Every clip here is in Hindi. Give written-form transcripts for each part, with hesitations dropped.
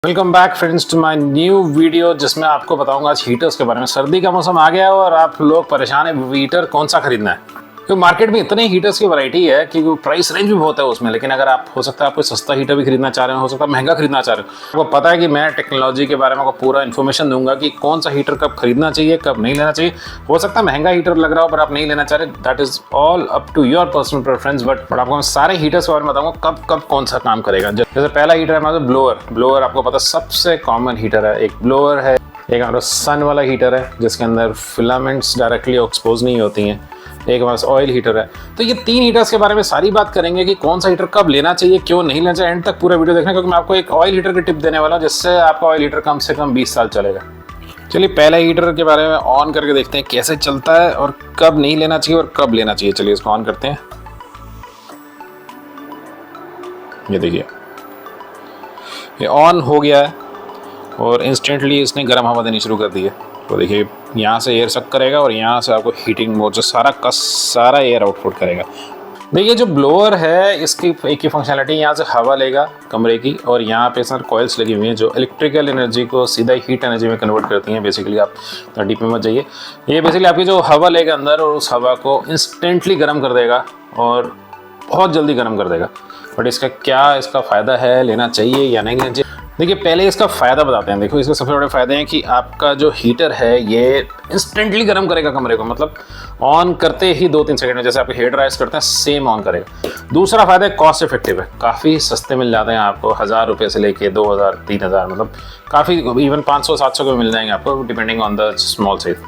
Welcome back friends to my new video जिसमें आपको बताऊंगा आज हीटर्स के बारे में। सर्दी का मौसम आ गया है और आप लोग परेशान है हीटर कौन सा खरीदना है, क्योंकि मार्केट में इतने हीटर्स की वैरायटी है कि प्राइस रेंज भी बहुत है उसमें। लेकिन अगर आप हो सकता है आप कोई सस्ता हीटर भी खरीदना चाह रहे हो सकता है महंगा खरीदना चाह रहे हो। आपको पता है कि मैं टेक्नोलॉजी के बारे में आपको पूरा इन्फॉर्मेशन दूंगा कि कौन सा हीटर कब खरीदना चाहिए कब नहीं लेना चाहिए। हो सकता है महंगा हीटर लग रहा हो पर आप नहीं लेना चाह रहे, that is all up to your personal preference. But आपको मैं सारे हीटर्स के बारे में बताऊंगा कब कब कौन सा काम करेगा। जैसे पहला हीटर है हमारा ब्लोअर आपको पता सबसे कॉमन हीटर है। एक ब्लोअर है, एक हमारा सन वाला हीटर है जिसके अंदर फिलामेंट्स डायरेक्टली एक्सपोज नहीं होती हैं, एक हमारे ऑयल हीटर है। तो ये तीन हीटर्स के बारे में सारी बात करेंगे कि कौन सा हीटर कब लेना चाहिए क्यों नहीं लेना चाहिए। एंड तक पूरा वीडियो देखना, क्योंकि मैं आपको एक ऑयल हीटर की टिप देने वाला हूँ जिससे आपका ऑयल हीटर कम से कम 20 साल चलेगा। चलिए पहले हीटर के बारे में ऑन करके देखते हैं कैसे चलता है और कब नहीं लेना चाहिए और कब लेना चाहिए। चलिए इसको ऑन करते हैं। ये देखिए ये ऑन हो गया है और इंस्टेंटली इसने गर्म हवा देनी शुरू कर दी है। तो देखिए यहाँ से एयर सक करेगा और यहाँ से आपको हीटिंग मोड से सारा एयर आउटपुट करेगा। देखिए जो ब्लोअर है इसकी एक ही फंक्शनलिटी, यहाँ से हवा लेगा कमरे की और यहाँ पे सर कॉइल्स लगी हुई हैं जो इलेक्ट्रिकल एनर्जी को सीधा हीट एनर्जी में कन्वर्ट करती हैं। बेसिकली आप डीप में मत जाइए। ये बेसिकली आपकी जो हवा लेगा अंदर और उस हवा को इंस्टेंटली गर्म कर देगा और बहुत जल्दी गर्म कर देगा। बट इसका फ़ायदा है, लेना चाहिए या नहीं लेना चाहिए। देखिए पहले इसका फ़ायदा बताते हैं। देखो इसके सबसे बड़े फ़ायदे हैं कि आपका जो हीटर है ये इंस्टेंटली गर्म करेगा कमरे को, मतलब ऑन करते ही 2-3 सेकंड में, जैसे आपके हेयर ड्रायर्स करते हैं सेम ऑन करेगा। दूसरा फ़ायदा है कॉस्ट इफेक्टिव है, काफ़ी सस्ते मिल जाते हैं आपको 1000 रुपये से लेके 2000 3000, मतलब काफ़ी इवन 500-700 के मिल जाएंगे आपको depending on the small size.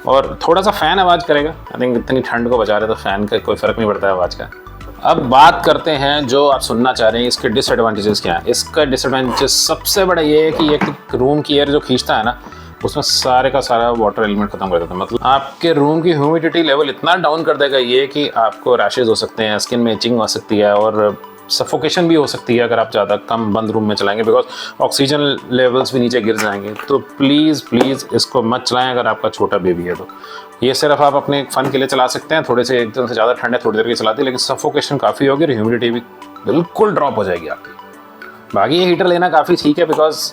और थोड़ा सा फ़ैन आवाज़ करेगा। आई थिंक इतनी ठंड को बचा रहे तो फ़ैन का कोई फ़र्क नहीं पड़ता है आवाज़ का। अब बात करते हैं जो आप सुनना चाह रहे हैं इसके डिसएडवांटेजेस क्या है। इसका डिसएडवांटेज सबसे बड़ा ये है कि एक रूम की एयर जो खींचता है ना उसमें सारे का सारा वाटर एलिमेंट खत्म कर देता है। मतलब आपके रूम की ह्यूमिडिटी लेवल इतना डाउन कर देगा ये कि आपको रैशेज हो सकते हैं, स्किन में इचिंग हो सकती है और सफोकेशन भी हो सकती है अगर आप ज़्यादा कम बंद रूम में चलाएंगे, बिकॉज ऑक्सीजन लेवल्स भी नीचे गिर जाएंगे। तो प्लीज़ इसको मत चलाएं अगर आपका छोटा बेबी है। तो ये सिर्फ आप अपने फ़न के लिए चला सकते हैं। थोड़े से एकदम से ज़्यादा ठंड है थोड़ी देर की चलाती है, लेकिन सफोकेशन काफ़ी होगी और ह्यूमिडिटी भी बिल्कुल ड्रॉप हो जाएगी आपकी। बाकी ये हीटर लेना काफ़ी ठीक है बिकॉज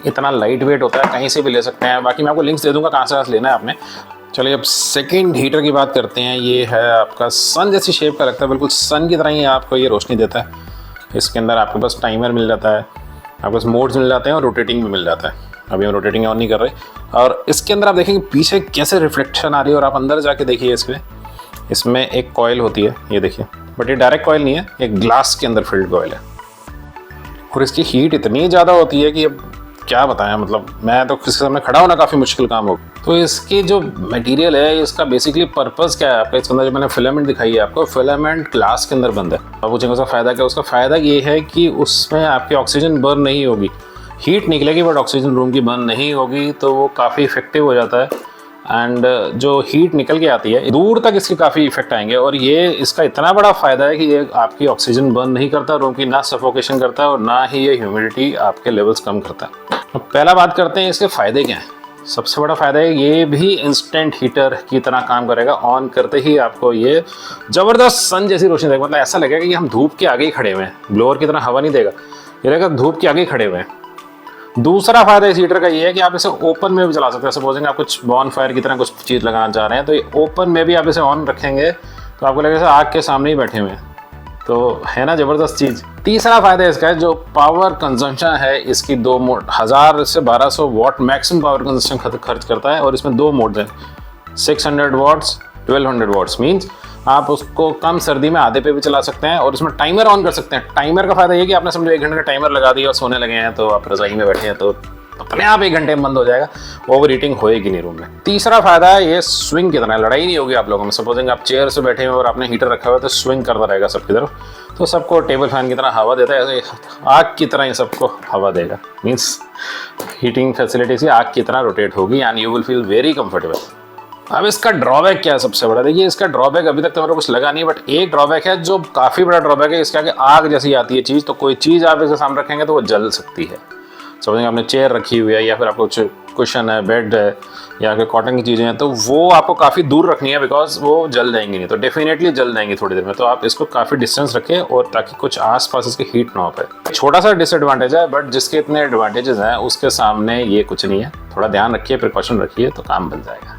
इतना लाइट वेट होता है, कहीं से भी ले सकते हैं। बाकी मैं आपको लिंक्स दे दूँगा कहाँ से लेना है आपने। चलिए अब सेकंड हीटर की बात करते हैं। ये है आपका सन जैसी शेप का लगता है, बिल्कुल सन की तरह ही आपको ये रोशनी देता है। इसके अंदर आपके पास टाइमर मिल जाता है, आपके पास मोड्स मिल जाते हैं और रोटेटिंग भी मिल जाता है। अभी हम रोटेटिंग ऑन नहीं कर रहे। और इसके अंदर आप देखेंगे पीछे कैसे रिफ्लेक्शन आ रही है और आप अंदर जाके देखिए इसमें एक कॉइल होती है, ये देखिए। बट ये डायरेक्ट कॉइल नहीं है, एक ग्लास के अंदर फिल्ड कॉइल है और इसकी हीट इतनी ज़्यादा होती है कि अब क्या बताएं, मतलब मैं तो किसी सामने खड़ा होना काफ़ी मुश्किल काम हो। तो इसकी जो मटेरियल है इसका बेसिकली पर्पस क्या है आपका, इसके अंदर जो मैंने फिलामेंट दिखाई है आपको, फिलामेंट ग्लास के अंदर बंद है। अब पूछेंगे उसका फ़ायदा क्या। उसका फ़ायदा ये है कि उसमें आपकी ऑक्सीजन बर्न नहीं होगी, हीट निकलेगी बट ऑक्सीजन रूम की बर्न नहीं होगी, तो वो काफ़ी इफेक्टिव हो जाता है। एंड जो हीट निकल के आती है दूर तक इसके काफ़ी इफेक्ट आएंगे। और ये इसका इतना बड़ा फ़ायदा है कि ये आपकी ऑक्सीजन बर्न नहीं करता रूम की, ना सफोकेशन करता है और ना ही ये ह्यूमिडिटी आपके लेवल्स कम करता है। अब पहला बात करते हैं इसके फ़ायदे क्या हैं। सबसे बड़ा फ़ायदा है ये भी इंस्टेंट हीटर की तरह काम करेगा। ऑन करते ही आपको ये ज़बरदस्त सन जैसी रोशनी देगा, मतलब ऐसा लगेगा कि हम धूप के आगे ही खड़े हुए हैं। ब्लोअर की तरह हवा नहीं देगा, ये रहेगा धूप के आगे ही खड़े हुए हैं। दूसरा फायदा इस हीटर का ये है कि आप इसे ओपन में भी चला सकते हैं। सपोजिंग आप कुछ बॉन फायर की तरह कुछ चीज़ लगाना चाह रहे हैं तो ये ओपन में भी आप इसे ऑन रखेंगे तो आपको लगेगा आग के सामने ही बैठे हुए हैं। तो है ना ज़बरदस्त चीज़। तीसरा फायदा इसका है जो पावर कंजम्पशन है इसकी 1000 से 1200 वाट मैक्सिमम पावर कंजम्पशन खर्च करता है। और इसमें 2 मोड्स हैं, 600 वाट्स 1200 वाट्स। मीन्स आप उसको कम सर्दी में आधे पे भी चला सकते हैं और इसमें टाइमर ऑन कर सकते हैं। टाइमर का फायदा ये कि आपने समझो 1 घंटे का टाइमर लगा दिया और सोने लगे हैं तो आप रज़ाई में बैठे हैं तो अपने आप 1 घंटे में बंद हो जाएगा, ओवर हीटिंग होएगी नहीं रूम में। तीसरा फायदा है ये स्विंग की तरह, लड़ाई नहीं होगी आप लोगों में। सपोजिंग आप चेयर से बैठे हैं और आपने हीटर रखा हुआ है तो स्विंग करता रहेगा सबकी तरफ, तो सबको टेबल फैन की तरह हवा देता है, आग की तरह ये सबको हवा देगा। मीन्स हीटिंग फैसिलिटी से आग की तरह रोटेट होगी and you will feel very comfortable. अब इसका ड्रॉबैक क्या है सबसे बड़ा। देखिए इसका ड्रॉबैक अभी तक तो मेरे को कुछ लगा नहीं, बट एक ड्रॉबैक है जो काफ़ी बड़ा ड्रॉबैक है। इसके आगे आग जैसी आती है चीज़, तो कोई चीज़ आप इसके सामने रखेंगे तो वो जल सकती है। समझेंगे आपने चेयर रखी हुई है या फिर आपको कुछ कुशन है, बेड है या फिर कॉटन की चीज़ें हैं, तो वो आपको काफ़ी दूर रखनी है बिकॉज वो जल जाएंगी, नहीं तो डेफिनेटली जल जाएंगी थोड़ी देर में। तो आप इसको काफ़ी डिस्टेंस रखें और ताकि कुछ आसपास इसकी हीट ना हो पाए। छोटा सा डिसएडवांटेज है बट जिसके इतने एडवांटेजेस हैं उसके सामने ये कुछ नहीं है। थोड़ा ध्यान रखिए, प्रिकॉशन रखिए तो काम बन जाएगा।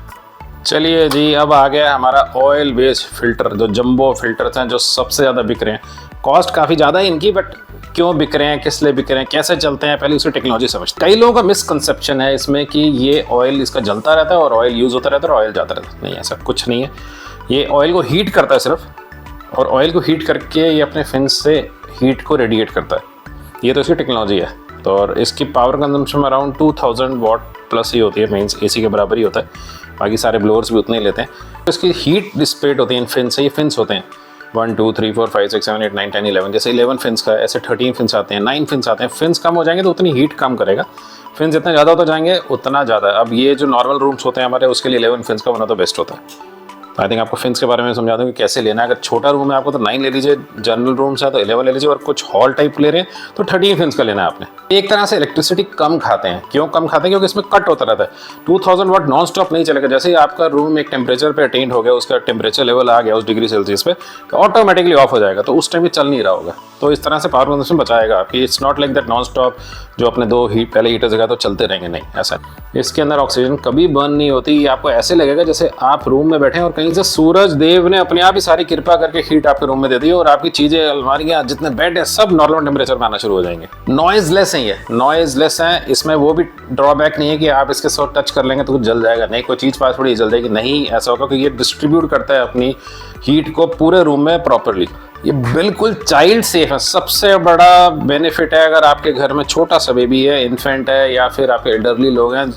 चलिए जी, अब आ गया हमारा ऑयल बेस्ड फिल्टर, जो जंबो फिल्टर्स हैं जो सबसे ज़्यादा बिक रहे हैं। कॉस्ट काफ़ी ज़्यादा है इनकी, बट क्यों बिक रहे हैं, किस लिए बिक रहे हैं, कैसे चलते हैं, पहले उसकी टेक्नोलॉजी समझ। कई लोगों का मिसकंसेप्शन है इसमें कि ये ऑयल इसका जलता रहता है और ऑयल यूज़ होता रहता है और ऑयल जाता रहता है। नहीं, ऐसा कुछ नहीं है। ये ऑयल को हीट करता है सिर्फ, और ऑयल को हीट करके ये अपने फिन्स से हीट को रेडिएट करता है। ये तो इसकी टेक्नोलॉजी है। तो और इसकी पावर कंजम्पशन अराउंड 2000 वाट प्लस ही होती है, मीन्स AC के बराबर ही होता है। बाकी सारे ब्लोअर्स भी उतने ही लेते हैं। तो इसकी हीट डिसिपेट होती है इन फिन से। ये फिन्स होते हैं 1 2 3 4 5 6 7 8 9 10 11, जैसे 11 फिन्स का ऐसे 13 फिन्स आते हैं, 9 फिन्स आते हैं। फिन्स कम हो जाएंगे तो उतनी हीट कम करेगा, फिन्स जितने ज़्यादा होते जाएंगे उतना ज़्यादा। अब ये जो नॉर्मल रूम्स होते हैं हमारे, उसके लिए 11 फिन्स का बना तो बेस्ट होता है। आई थिंक आपको फिन्स के बारे में समझा दूँ कि कैसे लेना है। अगर छोटा रूम है आपको तो 9 ले लीजिए, जनरल रूम्स है तो 11 ले लीजिए, और कुछ हॉल टाइप ले रहे हैं तो 13 फिन्स का लेना है आपने। एक तरह से इलेक्ट्रिसिटी कम खाते हैं। क्यों कम खाते हैं? क्योंकि इसमें कट होता रहता है। 2000 वाट नॉन स्टॉप नहीं चलेगा। जैसे ही आपका रूम एक टेम्परेचर पे अटेंड हो गया, उसका टेम्परेचर लेवल आ गया उस डिग्री सेल्सियस पे, तो ऑटोमेटिकली ऑफ हो जाएगा। तो उस टाइम भी चल नहीं रहा होगा। तो इस तरह से पावर कंजम्पशन बचाएगा आपकी। It's not like that non stop जो अपने 2 हीट पहले हीटर जगह तो चलते रहेंगे, नहीं ऐसा। इसके अंदर ऑक्सीजन कभी बर्न नहीं होती। आपको ऐसे लगेगा जैसे आप रूम में बैठे हैं और कहीं से सूरज देव ने अपने आप ही सारी कृपा करके हीट आपके रूम में दे दी और आपकी चीजें, अलमारियां, जितने बेड है सब नॉर्मल टेम्परेचर में आना शुरू हो जाएंगे। नॉइजलेस है, ये नॉइजलेस है। इसमें वो भी ड्रॉबैक नहीं है कि आप इसके साथ टच कर लेंगे तो कुछ जल जाएगा। नहीं, कोई चीज़ पास थोड़ी जल जाएगी, नहीं ऐसा होगा। कि ये डिस्ट्रीब्यूट करता है अपनी हीट को पूरे रूम में प्रॉपरली। ये बिल्कुल चाइल्ड सेफ है। सबसे बड़ा बेनिफिट है अगर आपके घर में छोटा सा बेबी है, इन्फेंट है, या फिर आपके एल्डरली लोग हैं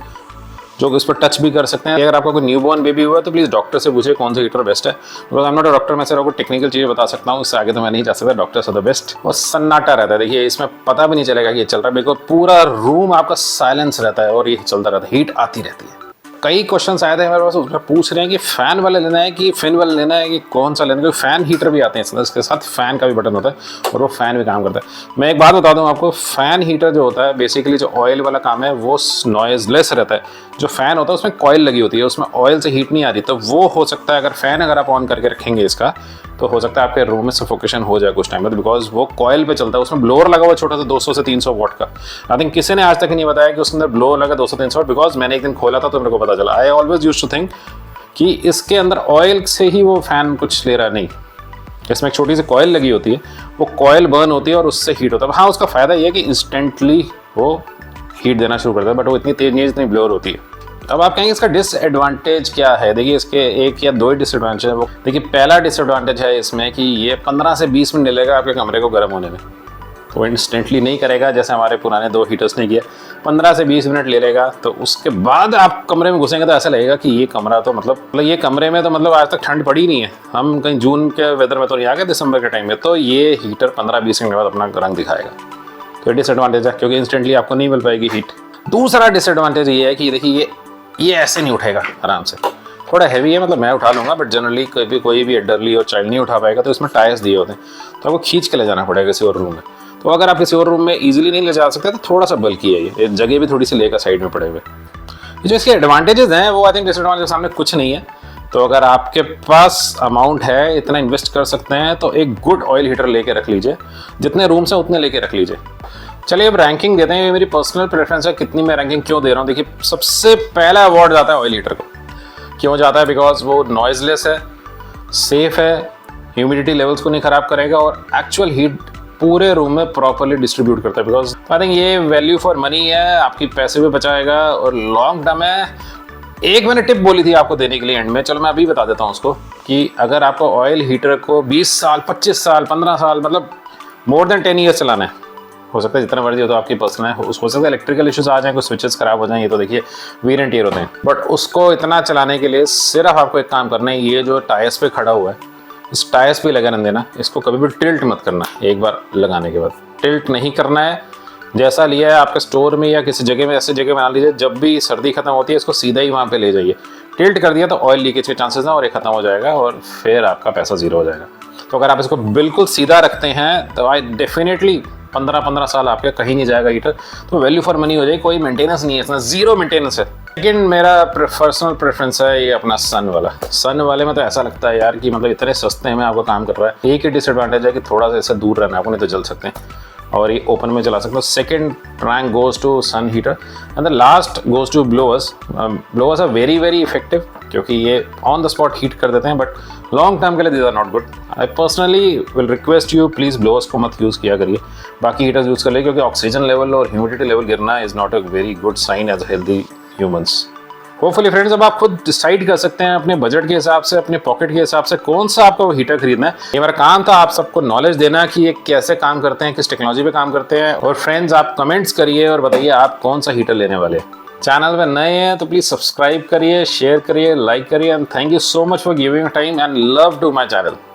जो इस पर टच भी कर सकते हैं। अगर आपका कोई न्यूबॉर्न बेबी हुआ तो प्लीज़ डॉक्टर से पूछिए कौन सा हीटर बेस्ट है। Because I am not a doctor, मैं सिर्फ आपको टेक्निकल चीज़ें बता सकता हूँ, उससे आगे तो मैं नहीं जा सकता। Doctors are the best. और सन्नाटा रहता है, देखिए इसमें पता भी नहीं चलेगा कि ये चल रहा है, बिकॉज पूरा रूम आपका साइलेंस रहता है और ये चलता रहता है, हीट आती रहती है। कई क्वेश्चंस आए थे मेरे पास, उसमें पूछ रहे हैं कि फैन वाला लेना है कि फिन वाला लेना है कि कौन सा लेना है। क्योंकि फैन हीटर भी आते हैं, इसके साथ फैन का भी बटन होता है और वो फैन भी काम करता है। मैं एक बात बता दूं आपको, फैन हीटर जो होता है बेसिकली जो ऑयल वाला काम है वो नॉइजलेस रहता है। जो फैन होता है उसमें कॉइल लगी होती है, उसमें ऑयल से हीट नहीं आ रही। तो वो हो सकता है अगर आप ऑन करके रखेंगे इसका, तो हो सकता है आपके रूम में सफोकेशन हो जाए कुछ टाइम में, बिकॉज वो कॉइल पे चलता है। उसमें ब्लोअर लगा हुआ छोटा सा 200 से 300 वाट का। आई थिंक किसी ने आज तक नहीं बताया कि उसके अंदर ब्लोअर लगा 200-300 वाट, बिकॉज मैंने एक दिन खोला था तो मेरे को पता चला। I always used to think कि इसके अंदर ऑयल से ही वो फैन कुछ ले रहा है, नहीं। इसमें एक छोटी सी कॉइल लगी होती है, वो कॉइल बर्न होती है और उससे हीट होता है। हाँ, उसका फायदा ये है कि इंस्टेंटली वो हीट देना शुरू करता है, बट वो इतनी तेज नहीं है जितनी ब्लोअर होती है। अब आप कहेंगे इसका डिसएडवांटेज क्या है? देखिए इसके 1 या 2 ही डिसएडवांटेज है। वो देखिए, पहला डिसएडवांटेज है इसमें कि ये 15 से 20 मिनट लेगा आपके कमरे को गर्म होने में। वो इंस्टेंटली नहीं करेगा जैसे हमारे पुराने 2 हीटर्स ने किया। 15 से 20 मिनट ले लेगा, तो उसके बाद आप कमरे में घुसेंगे तो ऐसा लगेगा कि ये कमरा तो मतलब ये कमरे में तो मतलब आज तक ठंड पड़ी नहीं है। हम कहीं जून के वेदर में तो नहीं आ गए, दिसंबर के टाइम में। तो ये हीटर 15-20 मिनट बाद अपना रंग दिखाएगा। तो डिसएडवांटेज है, क्योंकि इंस्टेंटली आपको नहीं मिल पाएगी हीट। दूसरा डिसएडवांटेज ये है कि देखिए ये ऐसे नहीं उठेगा आराम से। थोड़ा हैवी है, मतलब मैं उठा लूँगा, बट जनरली कोई भी एल्डरली और चाइल्ड नहीं उठा पाएगा। तो इसमें टायर्स दिए होते हैं, तो आपको खींच के ले जाना पड़ेगा किसी और रूम में। तो अगर आप किसी और रूम में इजीली नहीं ले जा सकते तो थोड़ा सा बल्कि है ये जगह भी थोड़ी सी लेकर साइड में पड़े हुए। जो इसके एडवांटेजेस हैं वो आई थिंक डिसएडवांटेज सामने कुछ नहीं है। तो अगर आपके पास अमाउंट है, इतना इन्वेस्ट कर सकते हैं, तो एक गुड ऑयल हीटर लेके रख लीजिए। जितने रूम्स हैं उतने लेके रख लीजिए। चलिए अब रैंकिंग देते हैं। मेरी पर्सनल प्रेफरेंस है कितनी मैं रैंकिंग क्यों दे रहा हूँ। देखिए, सबसे पहला अवार्ड जाता है ऑयल हीटर को। क्यों जाता है? बिकॉज वो नॉइजलेस है, सेफ है, ह्यूमिडिटी लेवल्स को नहीं खराब करेगा और एक्चुअल हीट पूरे रूम में प्रॉपर्ली डिस्ट्रीब्यूट करता है। बिकॉज आई थिंक ये वैल्यू फॉर मनी है, आपकी पैसे भी बचाएगा और लॉन्ग टर्म है। एक मैंने टिप बोली थी आपको देने के लिए एंड में, चलो मैं अभी बता देता हूँ उसको, कि अगर आपको ऑयल हीटर को 20 साल, 25 साल, 15 साल, मतलब मोर देन 10 ईयर्स चलाना है, हो सकता है जितना मर्जी हो तो आपकी पर्सनल है। हो सकता है इलेक्ट्रिकल इश्यूज आ जाए, कुछ स्विचेस खराब हो जाएं, ये तो देखिए वीर एंड टीयर होते हैं। बट उसको इतना चलाने के लिए सिर्फ आपको एक काम करना है, ये जो टायर्स पे खड़ा हुआ है, इस टायर्स पे लगा देना। इसको कभी भी टिल्ट मत करना। एक बार लगाने के बाद टिल्ट नहीं करना है। जैसा लिया है आपके स्टोर में या किसी जगह में, ऐसे जगह बना लीजिए, जब भी सर्दी खत्म होती है इसको सीधा ही वहाँ पे ले जाइए। टिल्ट कर दिया तो ऑयल लीकेज के चांसेस हैं और ये खत्म हो जाएगा और फिर आपका पैसा जीरो हो जाएगा। तो अगर आप इसको बिल्कुल सीधा रखते हैं तो आई डेफिनेटली 15-15 साल आपके कहीं नहीं जाएगा हीटर, तो वैल्यू फॉर मनी हो जाएगी, कोई मेंटेनेंस नहीं है इसमें, जीरो मेंटेनेंस है। सेकेंड मेरा पर्सनल प्रेफरेंस है ये अपना सन वाला। सन वाले में तो ऐसा लगता है यार कि मतलब इतने सस्ते में आपको काम कर रहा है। एक ही डिसएडवांटेज है कि थोड़ा सा इससे दूर रहना है आपको, नहीं तो जल सकते हैं, और ये ओपन में चला सकते हो। Second rank goes to sun heater and the last goes to blowers. Blowers are very very effective क्योंकि ये ऑन द स्पॉट हीट कर देते हैं, बट लॉन्ग टर्म के लिए these are not good. I personally will request you please blowers को मत यूज़ किया करिए, बाकी हीटर्स यूज़ कर लिए, क्योंकि ऑक्सीजन लेवल और ह्यूमिडिटी लेवल गिरना is not a very good sign as healthy humans. Hopefully friends अब आप खुद डिसाइड कर सकते हैं अपने बजट के हिसाब से, अपने पॉकेट के हिसाब से कौन सा आपको हीटर खरीदना है। ये मेरा काम था आप सबको नॉलेज देना कि ये कैसे काम करते हैं, किस टेक्नोलॉजी पे काम करते हैं। और फ्रेंड्स आप कमेंट्स करिए और बताइए आप कौन सा हीटर लेने वाले हैं। चैनल पे नए हैं तो प्लीज सब्सक्राइब करिए, शेयर करिए, लाइक करिए, and thank you so much for giving time and love to my channel.